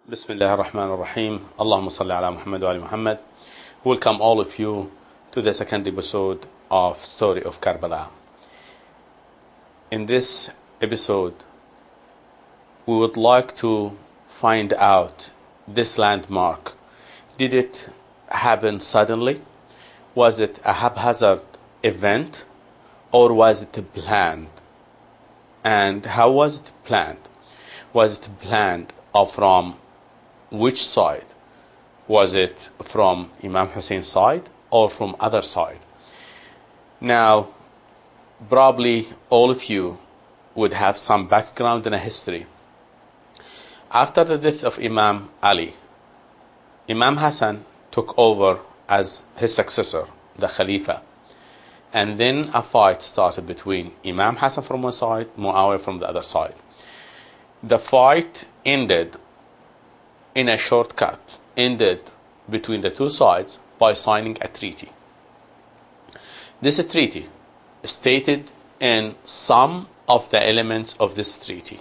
Bismillah ar-Rahman ar-Rahim. Allahumma salli ala Muhammad wa ali Muhammad. Welcome all of you to the second episode of Story of Karbala. In this episode, we would like to find out this landmark. Did it happen suddenly? Was it a haphazard event or was it planned? And how was it planned? Was it planned from which side? Was it from Imam Hussein's side or from other side? Now, probably all of you would have some background in a history. After the death of Imam Ali, Imam Hassan took over as his successor, the Khalifa. And then a fight started between Imam Hassan from one side, Muawiyah from the other side. The fight ended in a shortcut, ended between the two sides by signing a treaty. This treaty stated in some of the elements of this treaty,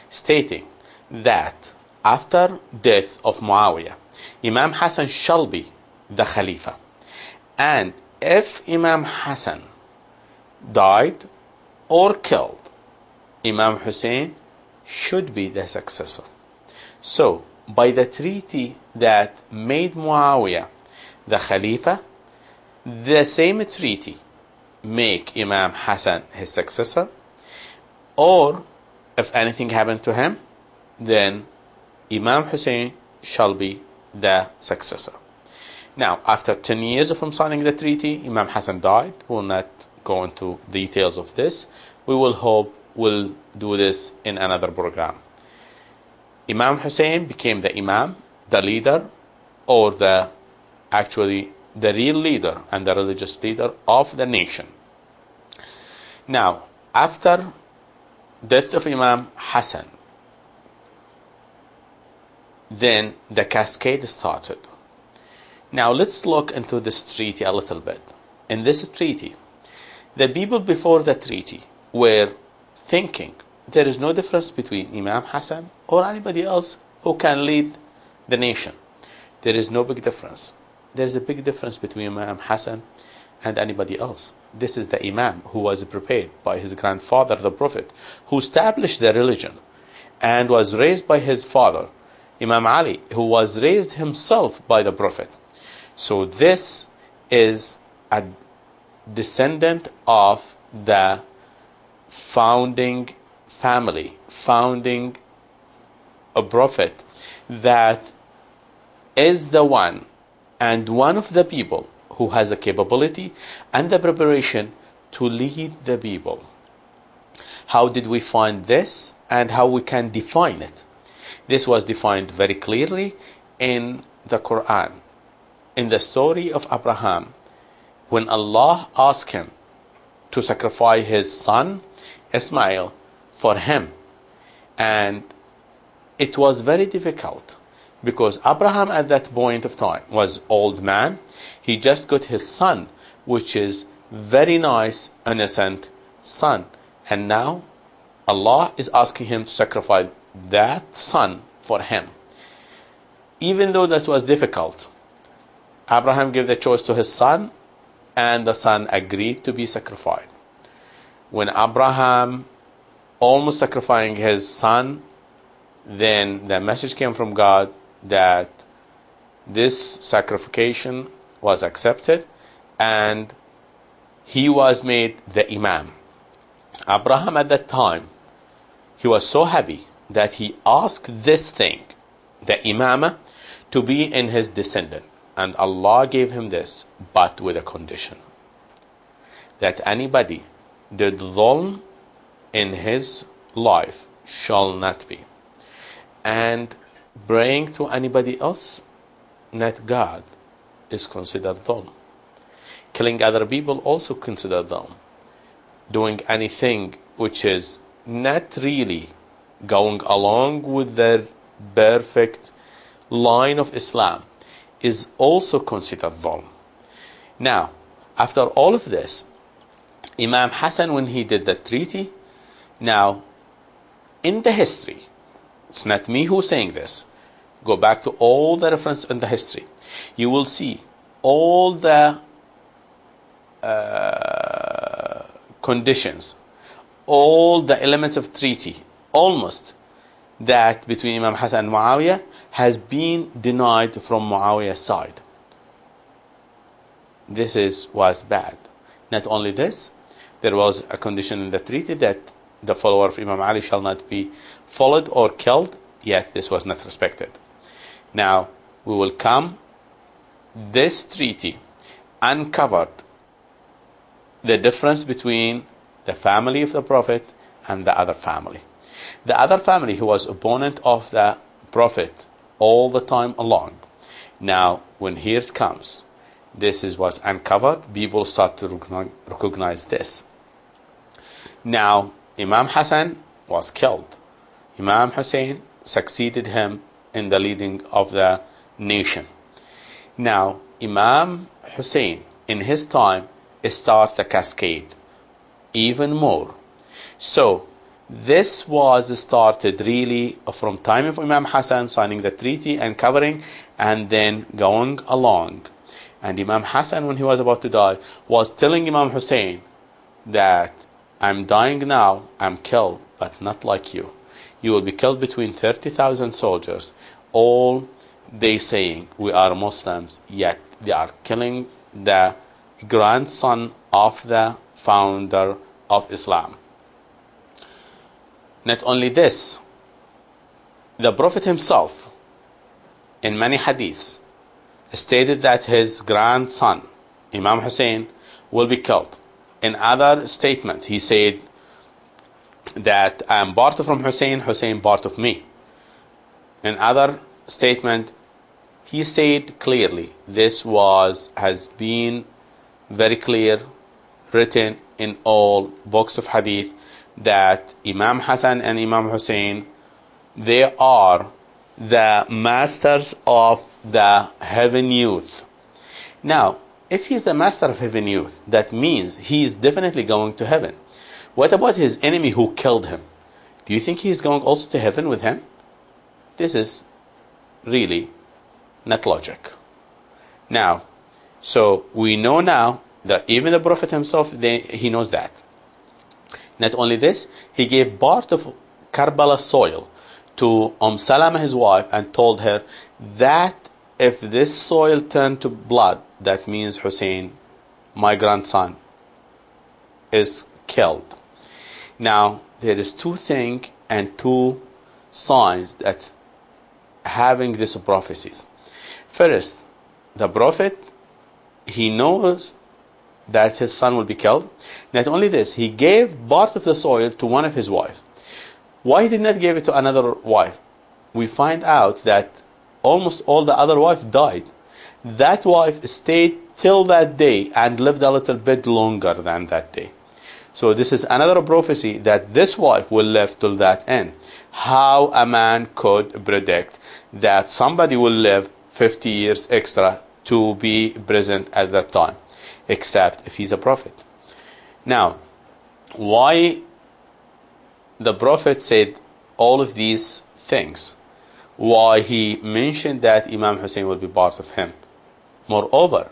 stating that after death of Muawiyah, Imam Hassan shall be the Khalifa. And if Imam Hassan died or killed, Imam Hussain should be the successor. So, by the treaty that made Muawiyah the Khalifa, the same treaty make Imam Hassan his successor, or if anything happened to him, then Imam Hussain shall be the successor. Now, after 10 years from signing the treaty, Imam Hassan died. We will not go into details of this. We will hope we'll do this in another program. Imam Hussain became the Imam, the leader, or the real leader and the religious leader of the nation. Now, after death of Imam Hassan, then the cascade started. Now let's look into this treaty a little bit. In this treaty, the people before the treaty were thinking there is no difference between Imam Hassan or anybody else who can lead the nation. There is no big difference. There is a big difference between Imam Hassan and anybody else. This is the Imam who was prepared by his grandfather, the Prophet, who established the religion and was raised by his father, Imam Ali, who was raised himself by the Prophet. So this is a descendant of the founding family, founding a prophet that is the one and one of the people who has the capability and the preparation to lead the people. How did we find this and how we can define it? This was defined very clearly in the Quran. In the story of Abraham, when Allah asked him to sacrifice his son Ismail for him, and it was very difficult because Abraham at that point of time was old man. He just got his son, which is very nice, innocent son, and now Allah is asking him to sacrifice that son for him. Even though that was difficult, Abraham gave the choice to his son, and the son agreed to be sacrificed. When Abraham almost sacrificing his son, then the message came from God that this sacrification was accepted and he was made the Imam. Abraham at that time, he was so happy that he asked this thing, the Imamah, to be in his descendant. And Allah gave him this, but with a condition. That anybody did dhulm in his life shall not be. And praying to anybody else, not God, is considered dhulm. Killing other people also considered dhulm. Doing anything which is not really going along with the perfect line of Islam is also considered dhulm. Now, after all of this, Imam Hassan, when he did the treaty, now in the history, it's not me who's saying this, go back to all the reference in the history, you will see all the conditions, all the elements of treaty, almost, that between Imam Hassan and Muawiyah has been denied from Muawiyah's side. This was bad. Not only this, there was a condition in the treaty that the follower of Imam Ali shall not be followed or killed, yet this was not respected. Now, we will come, this treaty uncovered the difference between the family of the Prophet and the other family. The other family who was opponent of the Prophet all the time along. Now, when here it comes, this was uncovered, people start to recognize this. Now, Imam Hassan was killed. Imam Hussain succeeded him in the leading of the nation. Now, Imam Hussain, in his time, started the cascade even more. So, this was started really from time of Imam Hassan signing the treaty and covering, and then going along. And Imam Hassan, when he was about to die, was telling Imam Hussain that I'm dying now, I'm killed, but not like you. You will be killed between 30,000 soldiers. All they saying, we are Muslims, yet they are killing the grandson of the founder of Islam. Not only this, the Prophet himself, in many hadiths, stated that his grandson, Imam Hussain, will be killed. In other statements, he said that I am part from Hussain, Hussain part of me. In other statement, he said clearly, this has been very clear, written in all books of hadith, that Imam Hassan and Imam Hussain, they are the masters of the heaven youth. Now, if he's the master of heaven youth, that means he's definitely going to heaven. What about his enemy who killed him? Do you think he's going also to heaven with him? This is really not logic. Now, so we know now that even the Prophet himself, he knows that. Not only this, he gave part of Karbala soil to Salama, his wife, and told her that if this soil turned to blood, that means Hussein, my grandson, is killed. Now, there is two things and two signs that having these prophecies. First, the Prophet, he knows that his son will be killed. Not only this, he gave part of the soil to one of his wives. Why he did not give it to another wife? We find out that almost all the other wives died. That wife stayed till that day and lived a little bit longer than that day. So this is another prophecy that this wife will live till that end. How a man could predict that somebody will live 50 years extra to be present at that time, except if he's a prophet. Now, why the Prophet said all of these things? Why he mentioned that Imam Hussain will be part of him? Moreover,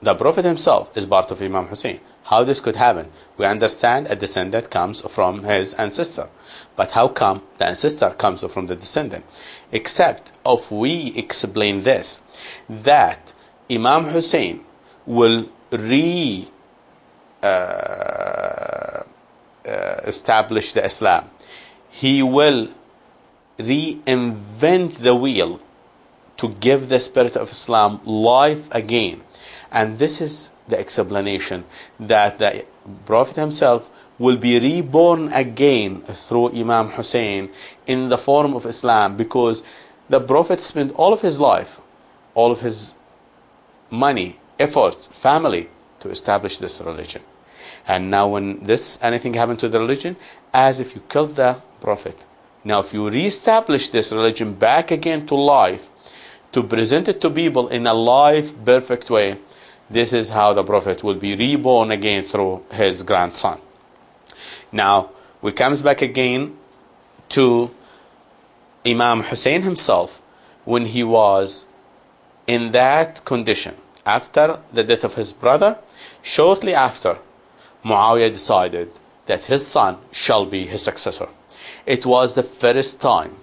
the Prophet himself is part of Imam Hussain. How this could happen? We understand a descendant comes from his ancestor. But how come the ancestor comes from the descendant? Except if we explain this, that Imam Hussain will establish the Islam. He will reinvent the wheel to give the spirit of Islam life again. And this is the explanation that the Prophet himself will be reborn again through Imam Hussain in the form of Islam, because the Prophet spent all of his life, all of his money, efforts, family to establish this religion. And now when anything happened to the religion, as if you killed the Prophet. Now if you reestablish this religion back again to life, to present it to people in a life perfect way, this is how the Prophet will be reborn again through his grandson. Now we comes back again to Imam Hussain himself. when he was in that condition, after the death of his brother, shortly after, Muawiyah decided that his son shall be his successor. It was the first time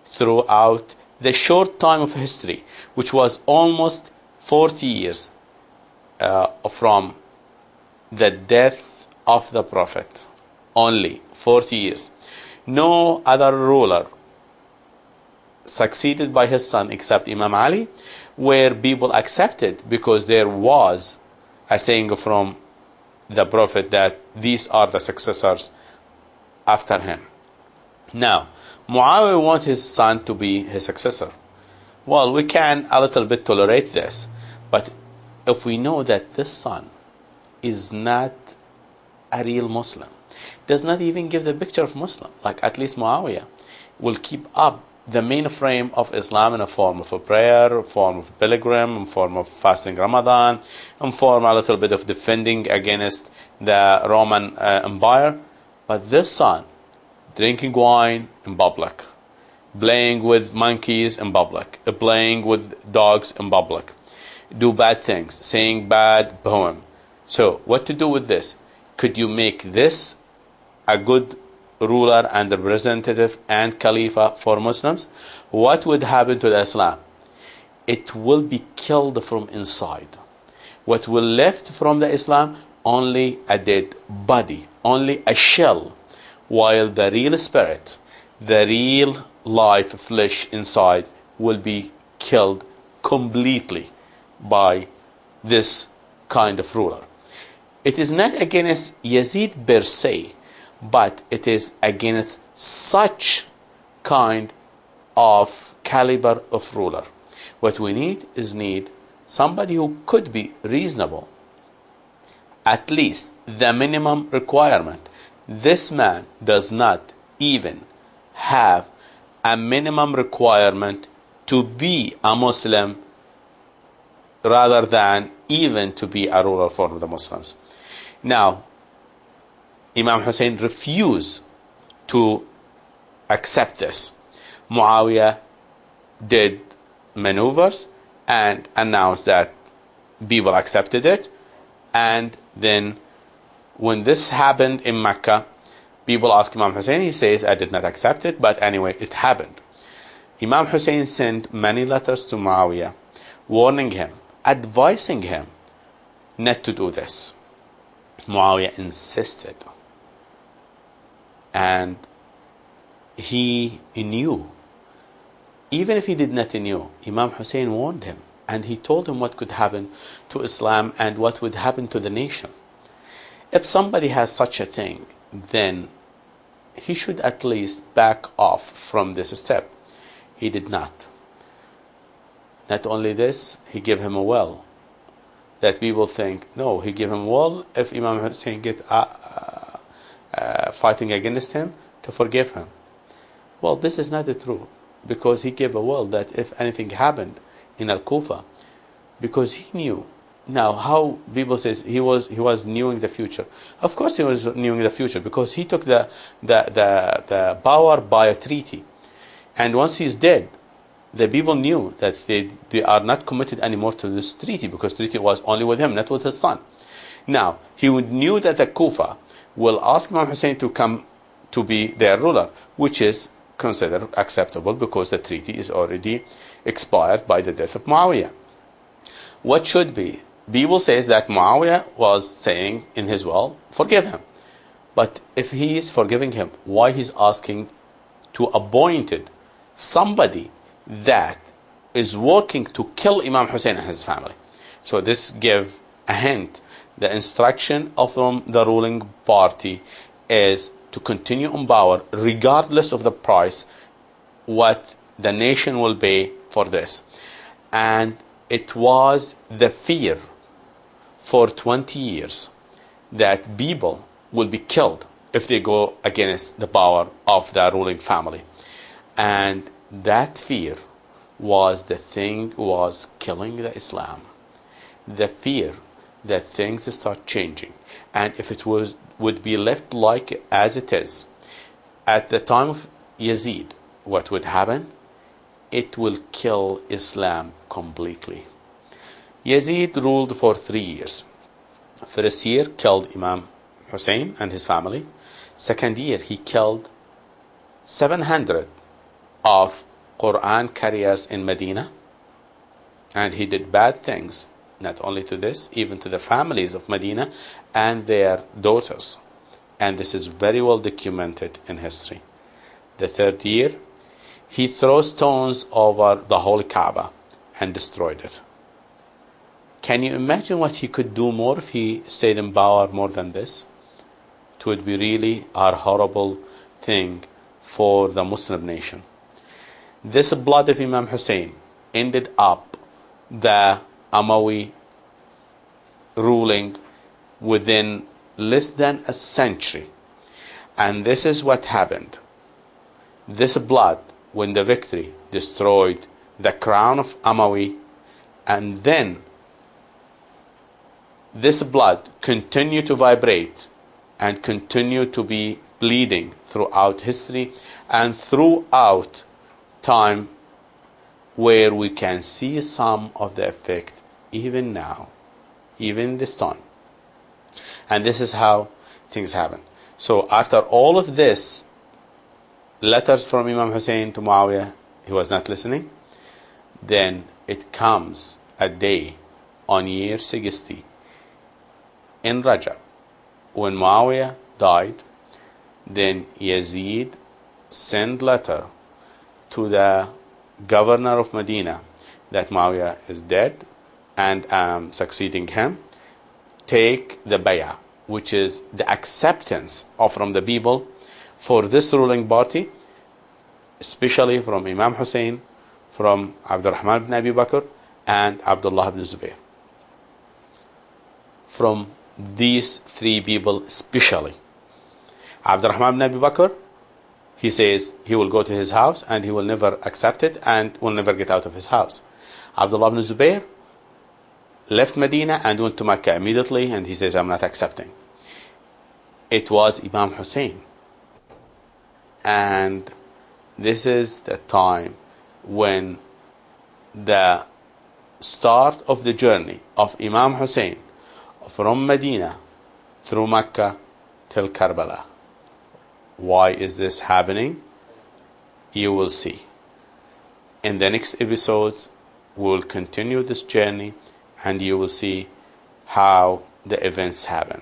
throughout the short time of history, which was almost 40 years from the death of the Prophet. Only 40 years. No other ruler succeeded by his son except Imam Ali, where people accepted, because there was a saying from the Prophet that these are the successors after him. Now, Muawiyah wants his son to be his successor. Well, we can a little bit tolerate this, but if we know that this son is not a real Muslim, does not even give the picture of Muslim, like at least Muawiyah will keep up the mainframe of Islam in a form of a prayer, a form of pilgrim, a form of fasting Ramadan, a form a little bit of defending against the Roman Empire. But this son, drinking wine in public, playing with monkeys in public, playing with dogs in public, do bad things, saying bad poem. So what to do with this? Could you make this a good ruler and representative and Khalifa for Muslims? What would happen to the Islam? It will be killed from inside. What will left from the Islam? Only a dead body, only a shell, while the real spirit, the real life, flesh inside will be killed completely by this kind of ruler. It is not against Yazid per se, but it is against such kind of caliber of ruler. What we need is somebody who could be reasonable, at least the minimum requirement. This man does not even have a minimum requirement to be a Muslim, rather than even to be a ruler for the Muslims. Now, Imam Hussain refused to accept this. Muawiyah did maneuvers and announced that people accepted it. And then when this happened in Mecca, people asked Imam Hussain. He says, I did not accept it, but anyway, it happened. Imam Hussain sent many letters to Muawiyah, warning him, advising him not to do this. Muawiyah insisted. And he knew. Even if he did not know, Imam Hussain warned him. And he told him what could happen to Islam and what would happen to the nation. If somebody has such a thing, then he should at least back off from this step. He did not. Not only this, he gave him a will. That people think, no, he gave him a will if Imam Hussain get fighting against him, to forgive him. Well, this is not the truth, because he gave a will that if anything happened in Al-Kufa, because he knew. Now, how people says he was knowing the future. Of course he was knowing the future, because he took the power by a treaty. And once he's dead, the people knew that they are not committed anymore to this treaty, because the treaty was only with him, not with his son. Now, he knew that the Kufa will ask Imam Hussain to come to be their ruler, which is considered acceptable because the treaty is already expired by the death of Muawiyah. What should be? People says that Muawiyah was saying in his will, forgive him. But if he is forgiving him, why he's asking to appointed somebody that is working to kill Imam Hussain and his family? So this gives a hint. The instruction of the ruling party is to continue in power regardless of the price, what the nation will pay for this. And it was the fear for 20 years that people will be killed if they go against the power of the ruling family. And that fear was the thing was killing the Islam. The fear that things start changing. And if it would be left like as it is, at the time of Yazid, what would happen? it will kill Islam completely. Yazid ruled for 3 years. First year, killed Imam Hussain and his family. Second year, he killed 700 of Quran carriers in Medina. And he did bad things, not only to this, even to the families of Medina and their daughters. And this is very well documented in history. The third year, he threw stones over the whole Kaaba and destroyed it. Can you imagine what he could do more if he stayed in power more than this? It would be really a horrible thing for the Muslim nation. This blood of Imam Hussain ended up the Umayyad ruling within less than a century. And this is what happened. This blood, when the victory destroyed the crown of Umayyad, and then this blood continued to vibrate and continued to be bleeding throughout history and throughout time, where we can see some of the effect even now, even this time. And this is how things happen. So after all of this, letters from Imam Hussain to Muawiyah, he was not listening. Then it comes a day on year 60 in Rajab, when Muawiyah died. Then Yazid sent letter to the governor of Medina that Muawiyah is dead and succeeding him. Take the bay'ah, which is the acceptance from the people for this ruling party, especially from Imam Hussain, from Abdurrahman ibn Abi Bakr, and Abdullah ibn Zubayr. From these three people especially. Abdurrahman ibn Abi Bakr, he says he will go to his house and he will never accept it and will never get out of his house. Abdullah ibn Zubayr left Medina and went to Mecca immediately, and he says, I'm not accepting. It was Imam Hussain. And this is the time when the start of the journey of Imam Hussain from Medina through Mecca till Karbala. Why is this happening? You will see. In the next episodes, we will continue this journey and you will see how the events happen.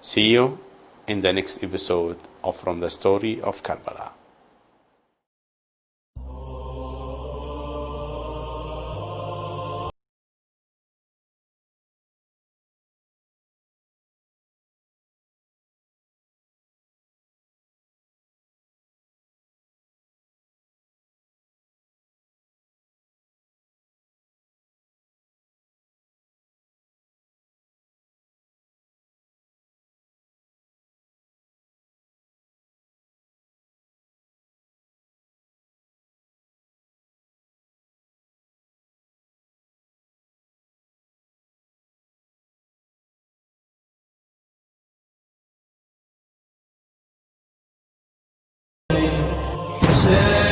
See you in the next episode of From the Story of Karbala. Hussain.